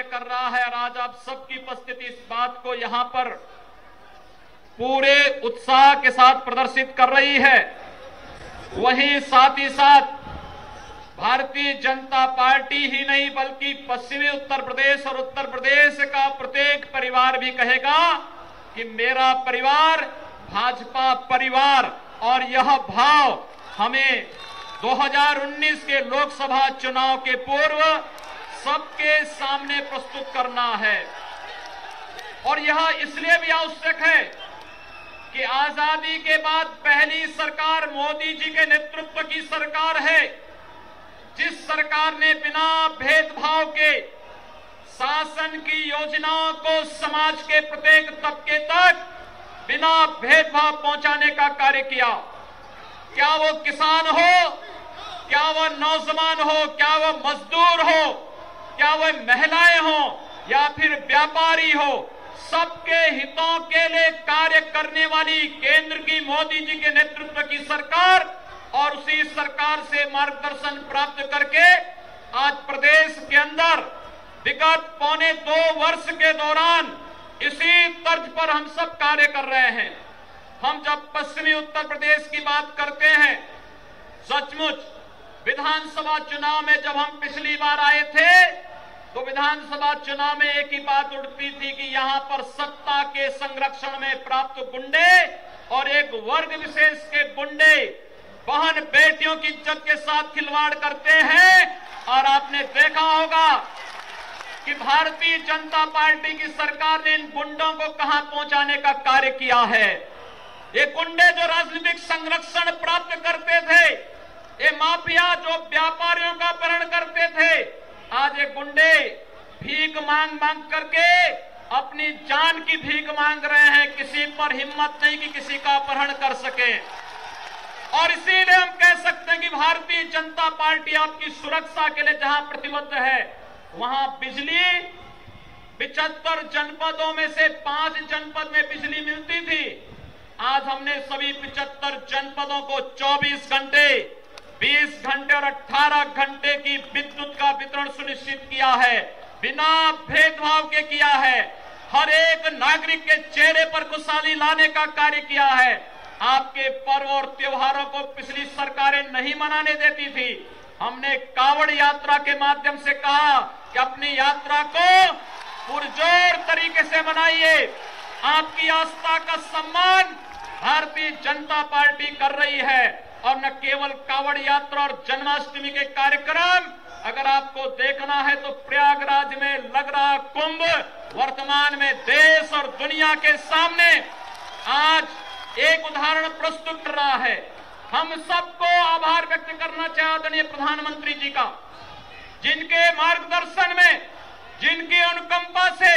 कार्य कर रहा है और आज आप सबकी उपस्थिति इस बात को यहां पर पूरे उत्साह के साथ प्रदर्शित कर रही है। वहीं साथ ही साथ भारतीय जनता पार्टी ही नहीं बल्कि पश्चिमी उत्तर प्रदेश और उत्तर प्रदेश का प्रत्येक परिवार भी कहेगा कि मेरा परिवार भाजपा परिवार, और यह भाव हमें 2019 के लोकसभा चुनाव के पूर्व सबके सामने प्रस्तुत करना है। और यह इसलिए भी आवश्यक है कि आजादी के बाद पहली सरकार मोदी जी के नेतृत्व की सरकार है, जिस सरकार ने बिना भेदभाव के शासन की योजनाओं को समाज के प्रत्येक तबके तक बिना भेदभाव पहुंचाने का कार्य किया। क्या वो किसान हो, क्या वह नौजवान हो, क्या वह मजदूर हो, क्या वह महिलाएं हो या फिर व्यापारी हो, सबके हितों के लिए कार्य करने वाली केंद्र की मोदी जी के नेतृत्व की सरकार और उसी सरकार से मार्गदर्शन प्राप्त करके आज प्रदेश के अंदर विगत 2.25 वर्ष के दौरान इसी तर्ज पर हम सब कार्य कर रहे हैं। हम जब पश्चिमी उत्तर प्रदेश की बात करते हैं, सचमुच विधानसभा चुनाव में जब हम पिछली बार आए थे तो विधानसभा चुनाव में एक ही बात उठती थी कि यहां पर सत्ता के संरक्षण में प्राप्त गुंडे और एक वर्ग विशेष के गुंडे बहन बेटियों की इज्जत के साथ खिलवाड़ करते हैं। और आपने देखा होगा कि भारतीय जनता पार्टी की सरकार ने इन गुंडों को कहां पहुंचाने का कार्य किया है। ये गुंडे जो राजनीतिक संरक्षण प्राप्त करते थे, ये माफिया जो व्यापारियों का अपहरण करते थे, आज ये गुंडे भीख मांग मांग करके अपनी जान की भीख मांग रहे हैं। किसी पर हिम्मत नहीं कि किसी का अपहरण कर सके। और इसीलिए हम कह सकते हैं कि भारतीय जनता पार्टी आपकी सुरक्षा के लिए जहां प्रतिबद्ध है, वहां बिजली 75 जनपदों में से 5 जनपद में बिजली मिलती थी। आज हमने सभी 75 जनपदों को 24 घंटे, 20 घंटे और 18 घंटे की विद्युत का वितरण सुनिश्चित किया है, बिना भेदभाव के किया है। हर एक नागरिक के चेहरे पर खुशहाली लाने का कार्य किया है। आपके पर्व और त्योहारों को पिछली सरकारें नहीं मनाने देती थी। हमने कावड़ यात्रा के माध्यम से कहा कि अपनी यात्रा को पुरजोर तरीके से मनाइए। आपकी आस्था का सम्मान भारतीय जनता पार्टी कर रही है। और न केवल कावड़ यात्रा और जन्माष्टमी के कार्यक्रम, अगर आपको देखना है तो प्रयागराज में लग रहा कुंभ वर्तमान में देश और दुनिया के सामने आज एक उदाहरण प्रस्तुत कर रहा है। हम सबको आभार व्यक्त करना चाहिए आदरणीय प्रधानमंत्री जी का, जिनके मार्गदर्शन में, जिनकी अनुकंपा से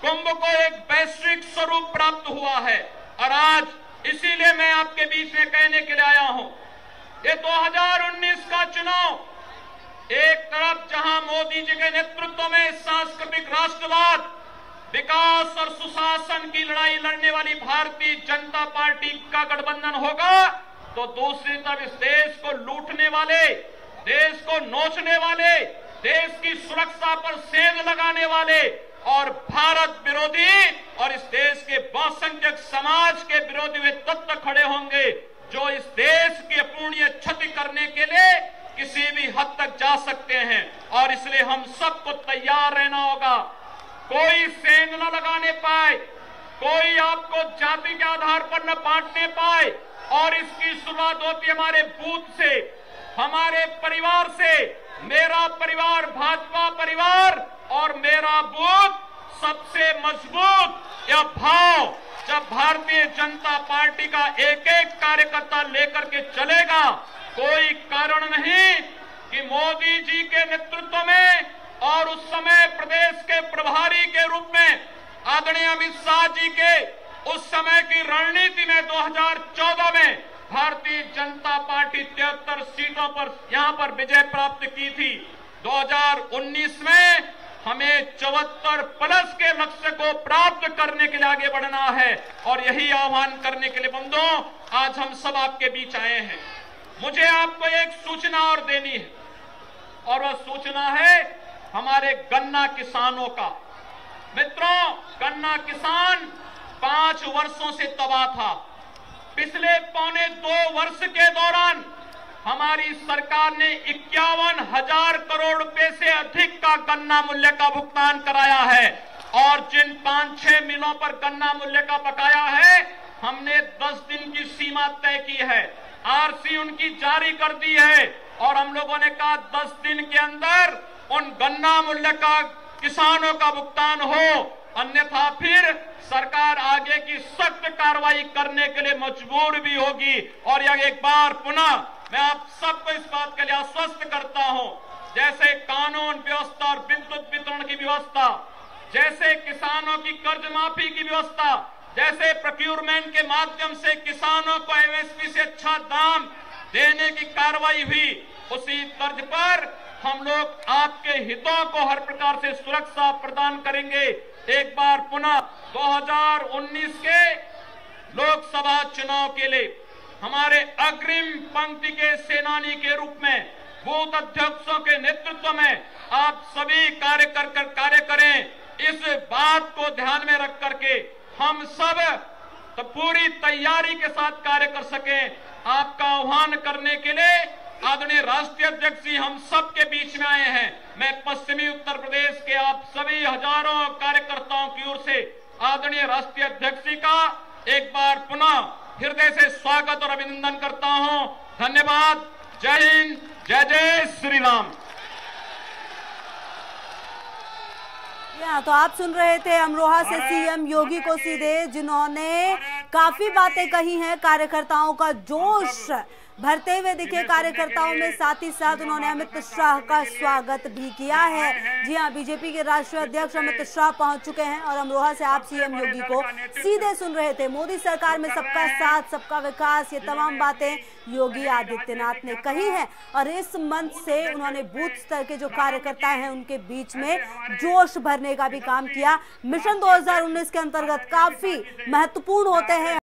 कुंभ को एक वैश्विक स्वरूप प्राप्त हुआ है। और आज इसीलिए मैं आपके बीच में कहने के लिए आया हूं, ये 2019 का चुनाव एक तरफ जहां मोदी जी के नेतृत्व में सांस्कृतिक राष्ट्रवाद, विकास और सुशासन की लड़ाई लड़ने वाली भारतीय जनता पार्टी का गठबंधन होगा, तो दूसरी तरफ इस देश को लूटने वाले, देश को नोचने वाले, देश की सुरक्षा पर सेंध लगाने वाले और भारत विरोधी और इस देश के बहुसंख्यक समाज के विरोधी वे तत्व खड़े होंगे, जो इस देश की अपूर्णीय क्षति करने के लिए किसी भी हद तक जा सकते हैं। और इसलिए हम सबको तैयार रहना होगा। कोई सेंध न लगाने पाए, कोई आपको जाति के आधार पर न बांटने पाए। और इसकी शुरुआत होती है हमारे बूथ से, हमारे परिवार से। मेरा परिवार भाजपा परिवार और मेरा बूथ सबसे मजबूत। यह भाव जब भारतीय जनता पार्टी का एक एक कार्यकर्ता लेकर के चलेगा, कोई कारण नहीं कि मोदी जी के नेतृत्व में और उस समय प्रदेश के प्रभारी के रूप में आदरणीय अमित शाह जी के उस समय की रणनीति में 2014 में भारतीय जनता पार्टी 73 सीटों पर यहां पर विजय प्राप्त की थी। 2019 में हमें 74 प्लस के लक्ष्य को प्राप्त करने के लिए आगे बढ़ना है। और यही आह्वान करने के लिए बंधुओं आज हम सब आपके बीच आए हैं। मुझे आपको एक सूचना और देनी है, और वह सूचना है हमारे गन्ना किसानों का। मित्रों, गन्ना किसान 5 वर्षों से तबाह था। पिछले पौने 2 वर्ष के दौरान हमारी सरकार ने 51,000 करोड़ रुपए से अधिक का गन्ना मूल्य का भुगतान कराया है और जिन 5-6 मिलों पर गन्ना मूल्य का बकाया है, हमने 10 दिन की सीमा तय की है, आरसी उनकी जारी कर दी है और हम लोगों ने कहा 10 दिन के अंदर उन गन्ना मूल्य का किसानों का भुगतान हो, अन्यथा फिर सरकार आगे की सख्त कार्रवाई करने के लिए मजबूर भी होगी। और यह एक बार पुनः मैं आप सबको इस बात के लिए आश्वस्त करता हूं, जैसे कानून व्यवस्था और विद्युत वितरण की व्यवस्था, जैसे किसानों की कर्ज माफी की व्यवस्था, जैसे प्रोक्योरमेंट के माध्यम से किसानों को एमएसपी से अच्छा दाम देने की कार्रवाई हुई, उसी तर्ज पर हम लोग आपके हितों को हर प्रकार से सुरक्षा प्रदान करेंगे। एक बार पुनः 2019 के लोकसभा चुनाव के लिए हमारे अग्रिम पंक्ति के सेनानी के रूप में बूथ अध्यक्षों के नेतृत्व में आप सभी कार्य करें। इस बात को ध्यान में रख करके हम सब तो पूरी तैयारी के साथ कार्य कर सकें। आपका आह्वान करने के लिए आदरणीय राष्ट्रीय अध्यक्ष जी हम सब के बीच में आए हैं। मैं पश्चिमी उत्तर प्रदेश के आप सभी हजारों कार्यकर्ताओं की ओर से आदरणीय राष्ट्रीय अध्यक्ष जी का एक बार पुनः हृदय से स्वागत और अभिनंदन करता हूं। धन्यवाद। जय हिंद, जय जय श्री राम। तो आप सुन रहे थे अमरोहा से सीएम योगी को सीधे, जिन्होंने काफी बातें कही हैं, कार्यकर्ताओं का जोश भरते हुए दिखे कार्यकर्ताओं में, साथ ही साथ उन्होंने अमित शाह का स्वागत भी किया है। जी हां, बीजेपी के राष्ट्रीय अध्यक्ष अमित शाह पहुंच चुके हैं और अमरोहा से आप सीएम योगी को सीधे सुन रहे थे। मोदी सरकार में सबका साथ, सबका विकास, ये तमाम बातें योगी आदित्यनाथ ने कही हैं और इस मंच से उन्होंने बूथ स्तर के जो कार्यकर्ता हैं उनके बीच में जोश भरने का भी काम किया। मिशन 2019 के अंतर्गत काफी महत्वपूर्ण होते हैं